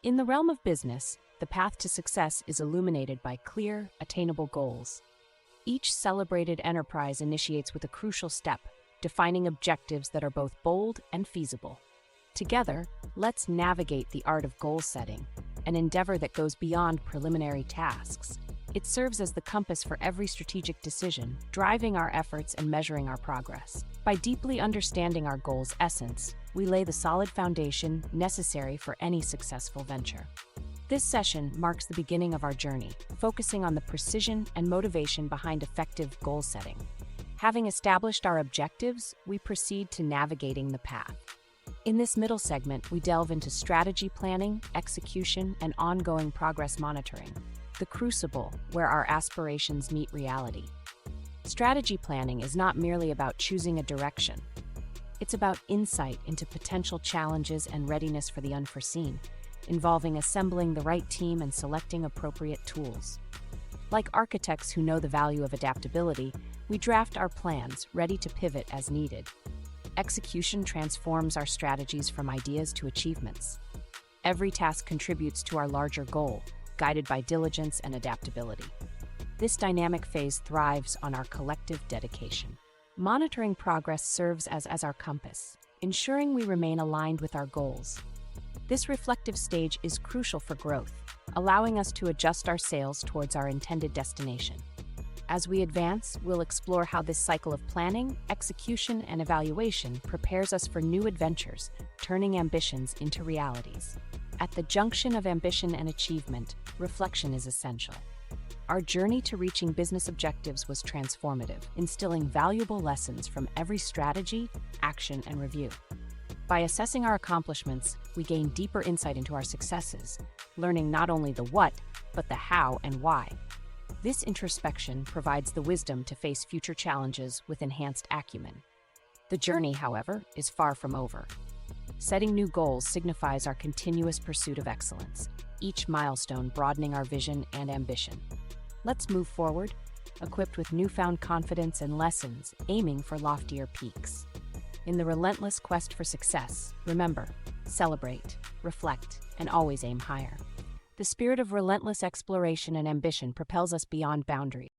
In the realm of business, the path to success is illuminated by clear, attainable goals. Each celebrated enterprise initiates with a crucial step, defining objectives that are both bold and feasible. Together, let's navigate the art of goal setting, an endeavor that goes beyond preliminary tasks. It serves as the compass for every strategic decision, driving our efforts and measuring our progress. By deeply understanding our goal's essence, we lay the solid foundation necessary for any successful venture. This session marks the beginning of our journey, focusing on the precision and motivation behind effective goal setting. Having established our objectives, we proceed to navigating the path. In this middle segment, we delve into strategy planning, execution, and ongoing progress monitoring, the crucible where our aspirations meet reality. Strategy planning is not merely about choosing a direction. It's about insight into potential challenges and readiness for the unforeseen, involving assembling the right team and selecting appropriate tools. Like architects who know the value of adaptability, we draft our plans, ready to pivot as needed. Execution transforms our strategies from ideas to achievements. Every task contributes to our larger goal, guided by diligence and adaptability. This dynamic phase thrives on our collective dedication. Monitoring progress serves as our compass, ensuring we remain aligned with our goals. This reflective stage is crucial for growth, allowing us to adjust our sails towards our intended destination. As we advance, we'll explore how this cycle of planning, execution, and evaluation prepares us for new adventures, turning ambitions into realities. At the junction of ambition and achievement, reflection is essential. Our journey to reaching business objectives was transformative, instilling valuable lessons from every strategy, action, and review. By assessing our accomplishments, we gain deeper insight into our successes, learning not only the what, but the how and why. This introspection provides the wisdom to face future challenges with enhanced acumen. The journey, however, is far from over. Setting new goals signifies our continuous pursuit of excellence, each milestone broadening our vision and ambition. Let's move forward, equipped with newfound confidence and lessons, aiming for loftier peaks. In the relentless quest for success, remember, celebrate, reflect, and always aim higher. The spirit of relentless exploration and ambition propels us beyond boundaries.